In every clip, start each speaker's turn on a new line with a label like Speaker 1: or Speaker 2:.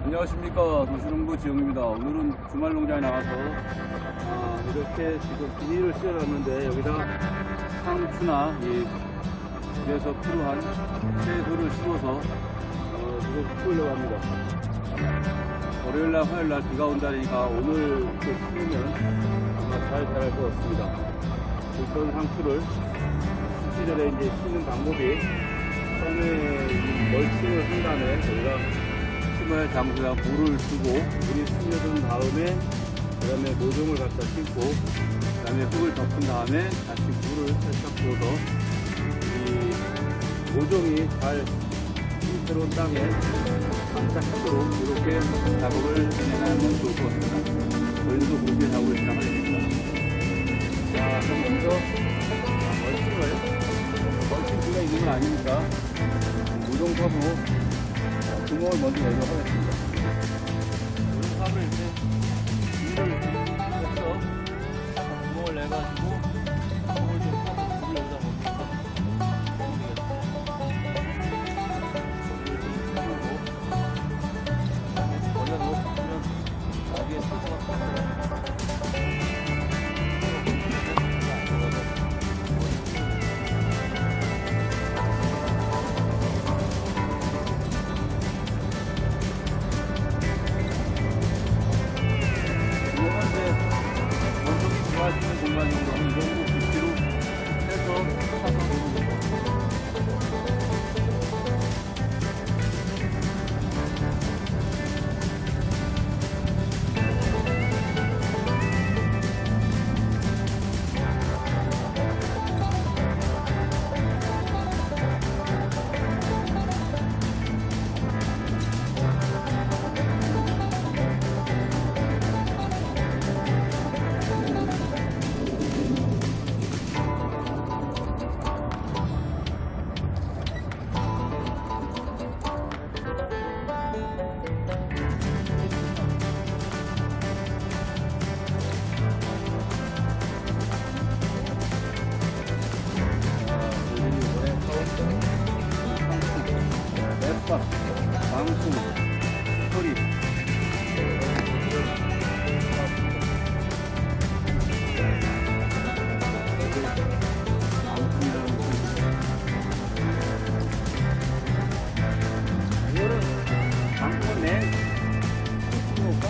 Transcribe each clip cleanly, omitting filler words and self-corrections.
Speaker 1: 안녕하십니까, 도시농부 지영입니다. 오늘은 주말 농장에 나와서 이렇게 지금 비닐을 씌워놨는데 여기다 상추나 집에서 필요한 채소를 심어서 지금 키우려고 합니다. 월요일날 화요일날 비가 온다니까 오늘 이렇게 심으면 아마 잘 자랄 것 같습니다. 그런 상추를 시절에 이제 심는 방법이 처음에 멀칭을 한 다음에 저희가 심을 장소에 물을 주고 물이 스며든 다음에 그 다음에 모종을 갖다 심고 그 다음에 흙을 덮은 다음에 다시 물을 살짝 부어서 이 모종이 잘 새로운 땅에 안착하도록 이렇게 작업을 진행하면 좋을 것 같습니다. 저희도 그렇게 작업을 진행하겠습니다. 자, 그럼 먼저 멀칭기가 있는 건 아니니까 모종삽으로 구멍을 먼저 내도록 하겠습니다. 모종삽을 이렇게 물을 해서 구멍을 내가지고 구멍을 좀 파서 물을 여기다 넣어서 거기다 넣어주면 여기에 소스가 터져요. 좋아하시는 공간으로 이 정도 깊이로 해서 사서 놓는 거죠. 맵밥, 방수, 소리 이거는 방수 내 놓을까?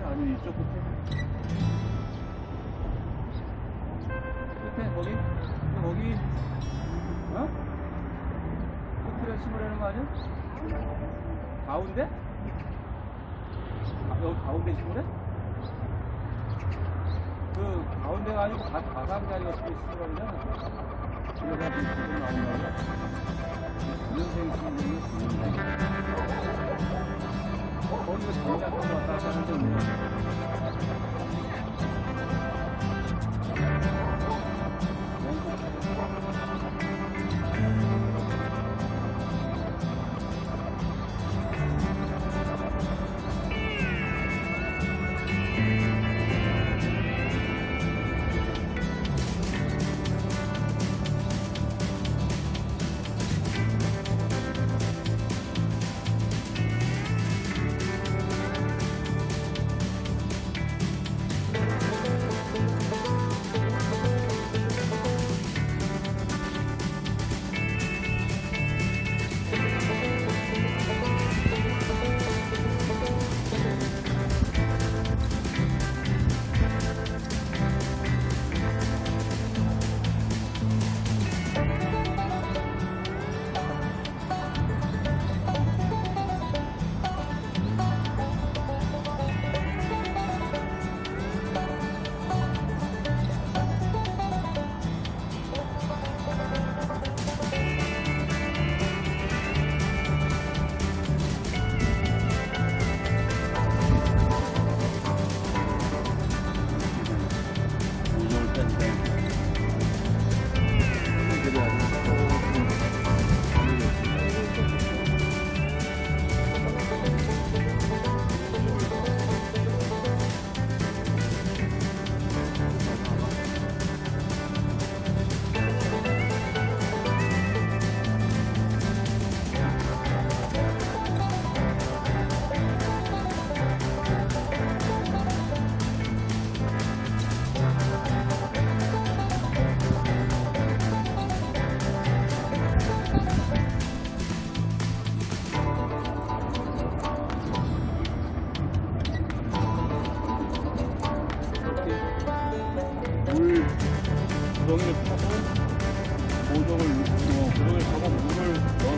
Speaker 1: 아니 이쪽 끝에 거기 어? 끝에 심으려는 거 아니야? 가운데? 여기 가운데 심으래? 그 가운데가 아니고 가장자리가 심으라는 거잖아. 그래서 지금 나오는 거야. 인생 심으면 거기가 정작 왔다 갔다 하는데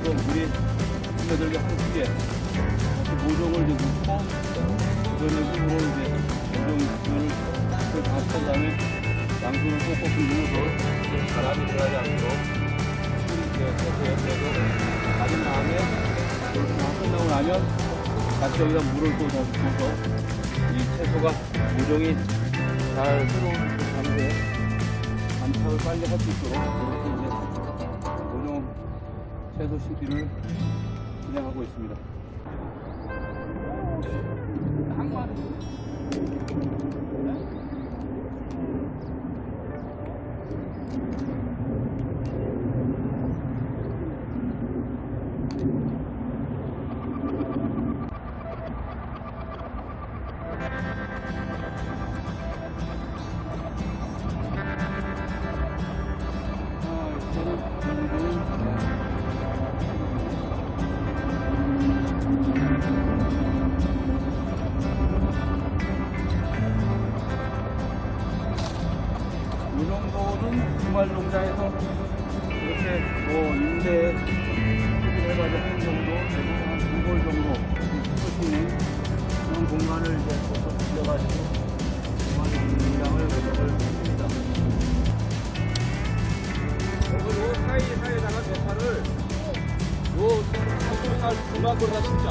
Speaker 1: 그래서 물이 스며들게 한 크게 모종을 이제 넣고 그거는 힘으로 이제 모종을 다 푼 다음에 양손을 꼭꼭 눌러서 바람이 들어가지 않도록 이렇게 해서 가진 다음에 이렇게 다 끝나고 나면 다시 여기다 물을 또 더 붓고서 이 채소가 모종이 잘 새로운 장소에 안착을 빨리 할 수 있도록 이렇게 이제 모종 채소 심기를 진행하고 있습니다. 이 정도는 주말 농장에서 이렇게 뭐 인대 해가지고 하는 정도, 한 2벌 정도 쓸 수 있는 그런 공간을 이제 빌려가지고 주말 농장을 운영을 했습니다. 그리고 요 사이에다가 대파를 요 삼겹살 중간골에다 심자.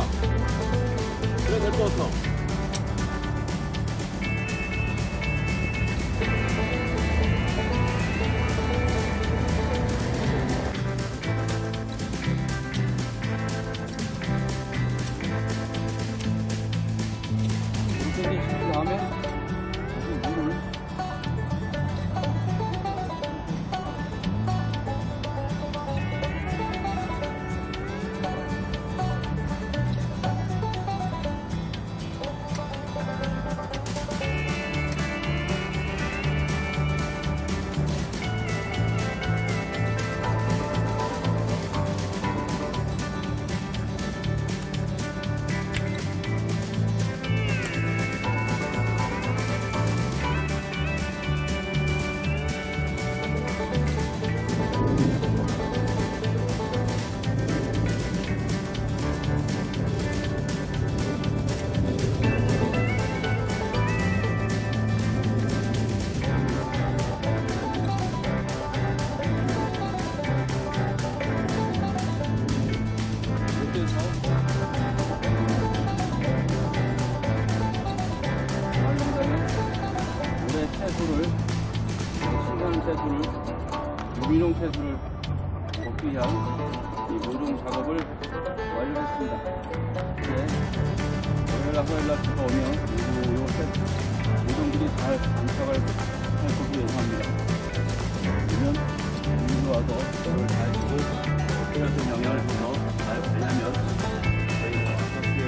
Speaker 1: 그래 될 것 같아. 이렇게 심은 다음에 다시 물을 채소를, 신선한 채소를, 유기농 채소를 먹기 위한 이 모종 작업을 완료했습니다. 이제 연락가 오면 요 모종들이 잘 안착을 할 것으로 예상합니다. 그러면 여기로 와서 이걸 잘 주고 어떻게 영향을 줘서 잘 관리하면 저희가 어떻게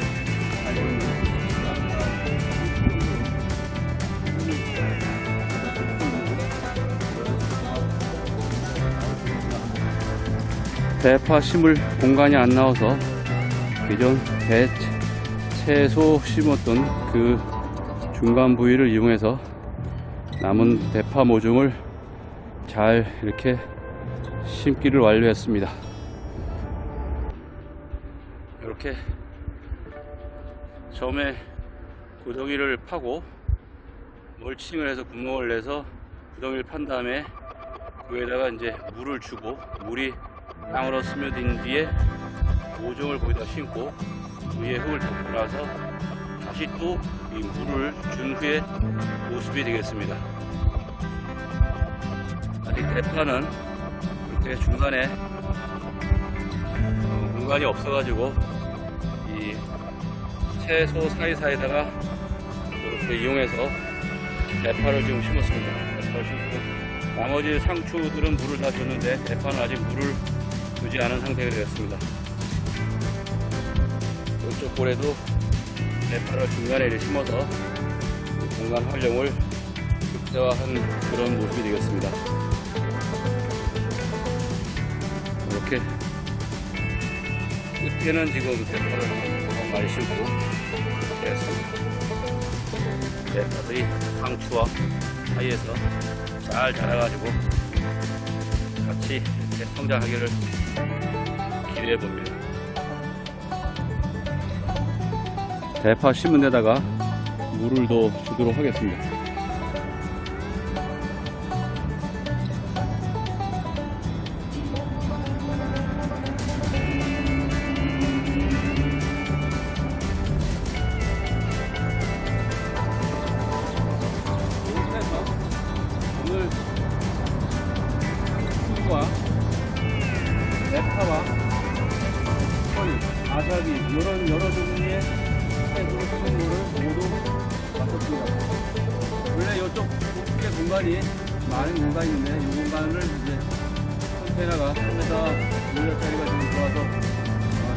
Speaker 1: 살고 있는 대파 심을 공간이 안 나와서 기존 채소 심었던 그 중간 부위를 이용해서 남은 대파 모종을 잘 이렇게 심기를 완료했습니다. 이렇게 처음에 구덩이를 파고 멀칭을 해서 구멍을 내서 구덩이를 판 다음에 그에다가 이제 물을 주고 물이 땅으로 스며든 뒤에 모종을 거기다 심고 위에 흙을 덮고 나서 다시 또 이 물을 준 후에 모습이 되겠습니다. 아직 대파는 이렇게 중간에 공간이 없어가지고 이 채소 사이사이에다가 이렇게 이용해서 대파를 지금 심었습니다. 대파를 심고 나머지 상추들은 물을 다 줬는데 대파는 아직 물을 주지 않은 상태가 되었습니다. 이쪽 볼에도 대파를 중간에 이렇게 심어서 공간 활용을 극대화한 그런 모습이 되겠습니다. 이렇게 끝에는 지금 대파를 더 많이 심고 이렇게 했습니다. 대파들이 상추와 사이에서 잘 자라가지고 같이 이렇게 성장하기를 준비해 봅니다. 대파 심은 데다가 물을 더 주도록 하겠습니다. 오늘 쑥과 대파와 허리, 아사비 이런 여러 종류의 채소로 쓰는 거를 모두 바꿨습니다. 원래 이쪽 우측에 공간이 많은 공간이 있는데 이 공간을 이제 컨테이너가 3m 6m짜리가 지금 들어와서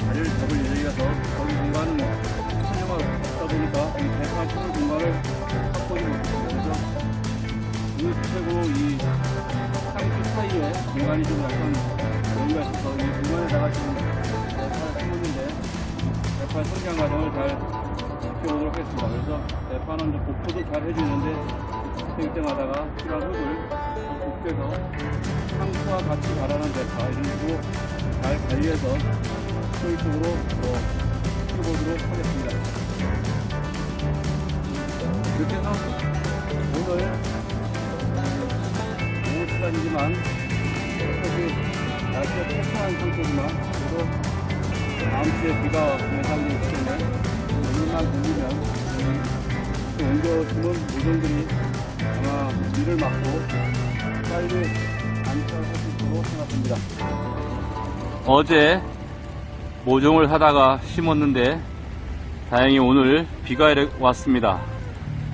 Speaker 1: 자리를 잡을 예정이라서 거기 공간은 촬영하고 있다 보니까 이 대파 심을 공간을 확보하지 못했습니다. 그래서 우측하고 이 상추 사이에 공간이 좀 약간 여유가 있어서 이 공간에다가 지금 대파를 심었는데 대파 성장 과정을 잘 지켜보도록 하겠습니다. 그래서 대파는 이제 복구도 잘 해주는데 땡땡하다가 필요한 흙을 복구해서 상추와 같이 자라는 대파 이런 식으로 잘 관리해서 효율적으로 키워보도록 하겠습니다. 이렇게 해서 오늘 오후 시간이지만 날씨가 팽팽한 상태지만 그래도 다음 주에 비가 예상되기 때문에 오늘만 돌리면 옮겨 심은 모종들이 아마 비를 맞고 빨리 안철할 수 있도록 생각합니다. 어제 모종을 하다가 심었는데 다행히 오늘 비가 왔습니다.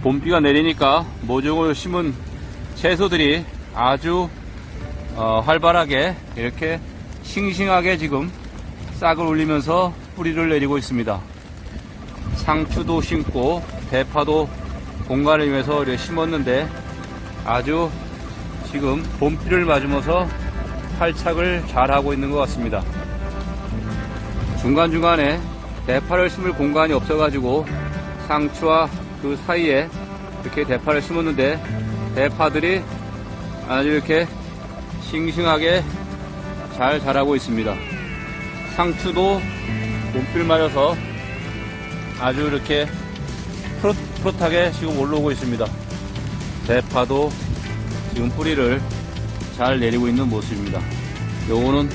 Speaker 1: 봄비가 내리니까 모종을 심은 채소들이 아주 활발하게 이렇게 싱싱하게 지금 싹을 올리면서 뿌리를 내리고 있습니다. 상추도 심고 대파도 공간을 위해서 이렇게 심었는데 아주 지금 봄비를 맞으면서 활착을 잘 하고 있는 것 같습니다. 중간중간에 대파를 심을 공간이 없어가지고 상추와 그 사이에 이렇게 대파를 심었는데 대파들이 아주 이렇게 싱싱하게 잘 자라고 있습니다. 상추도 봄비를 맞아서 아주 이렇게 푸릇푸릇하게 지금 올라오고 있습니다. 대파도 지금 뿌리를 잘 내리고 있는 모습입니다. 요거는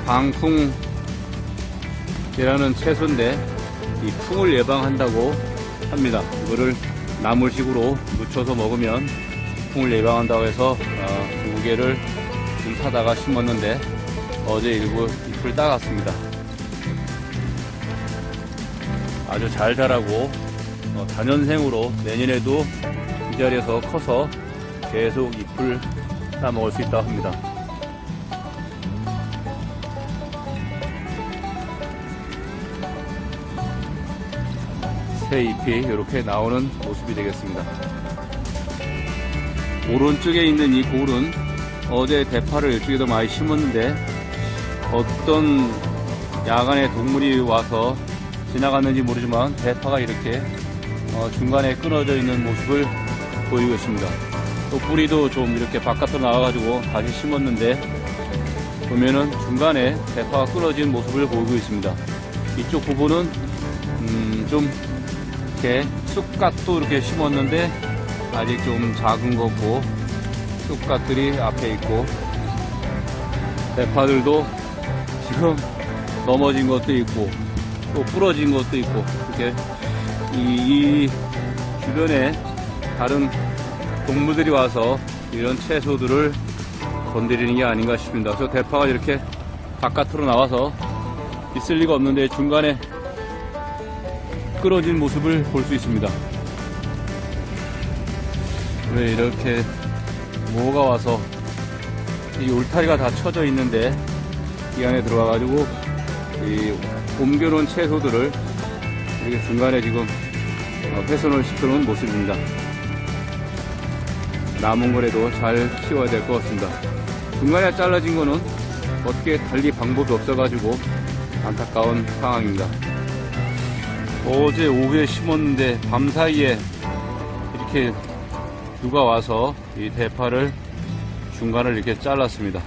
Speaker 1: 방풍이라는 채소인데 이 풍을 예방한다고 합니다. 이거를 나물식으로 무쳐서 먹으면 풍을 예방한다고 해서 2개를 지금 사다가 심었는데 어제 일부 잎을 따갔습니다. 아주 잘 자라고 다년생으로 내년에도 이 자리에서 커서 계속 잎을 따먹을 수 있다고 합니다. 새 잎이 이렇게 나오는 모습이 되겠습니다. 오른쪽에 있는 이 골은 어제 대파를 이쪽에도 많이 심었는데 어떤 야간에 동물이 와서 지나갔는지 모르지만 대파가 이렇게 중간에 끊어져 있는 모습을 보이고 있습니다. 또 뿌리도 좀 이렇게 바깥으로 나와가지고 다시 심었는데 보면은 중간에 대파가 끊어진 모습을 보이고 있습니다. 이쪽 부분은 좀 이렇게 쑥갓도 이렇게 심었는데 아직 좀 작은 거고 쑥갓들이 앞에 있고 대파들도 지금 넘어진 것도 있고 또 부러진 것도 있고 이렇게 이 주변에 다른 동물들이 와서 이런 채소들을 건드리는 게 아닌가 싶습니다. 그래서 대파가 이렇게 바깥으로 나와서 있을 리가 없는데 중간에 끊어진 모습을 볼 수 있습니다. 왜 이렇게 모가 와서 이 울타리가 다 쳐져 있는데 이 안에 들어와가지고 이 옮겨놓은 채소들을 이렇게 중간에 지금 훼손을 시켜놓은 모습입니다. 남은 거라도 잘 키워야 될 것 같습니다. 중간에 잘라진 거는 어떻게 달리 방법이 없어가지고 안타까운 상황입니다. 어제 오후에 심었는데 밤 사이에 이렇게 누가 와서 이 대파를 중간을 이렇게 잘랐습니다.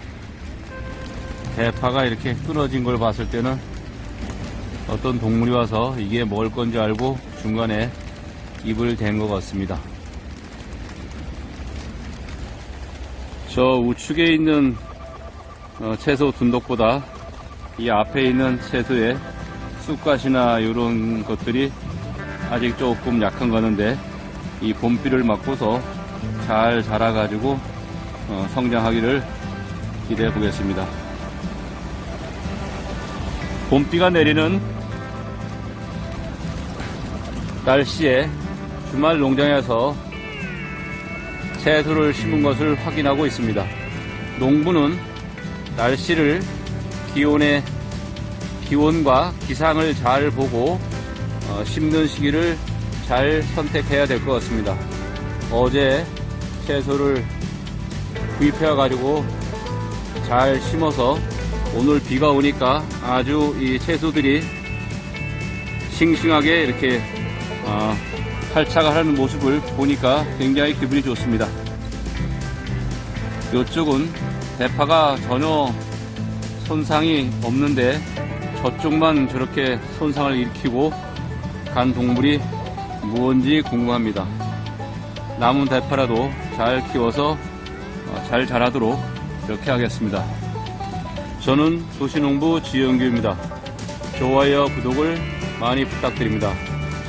Speaker 1: 대파가 이렇게 끊어진 걸 봤을 때는 어떤 동물이 와서 이게 먹을 건지 알고 중간에 입을 댄 것 같습니다. 저 우측에 있는 채소 둔덕보다 이 앞에 있는 채소의 쑥갓이나 이런 것들이 아직 조금 약한 거는데 이 봄비를 맞고서 잘 자라가지고 성장하기를 기대해 보겠습니다. 봄비가 내리는 날씨에 주말 농장에서 채소를 심은 것을 확인하고 있습니다. 농부는 날씨를 기온과 기상을 잘 보고 심는 시기를 잘 선택해야 될 것 같습니다. 어제 채소를 구입해 가지고 잘 심어서 오늘 비가 오니까 아주 이 채소들이 싱싱하게 이렇게 활착을 하는 모습을 보니까 굉장히 기분이 좋습니다. 이쪽은 대파가 전혀 손상이 없는데 저쪽만 저렇게 손상을 일으키고 간 동물이 무언지 궁금합니다. 남은 대파라도 잘 키워서 잘 자라도록 이렇게 하겠습니다. 저는 도시농부 지영규입니다. 좋아요, 구독을 많이 부탁드립니다.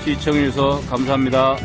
Speaker 1: 시청해주셔서 감사합니다.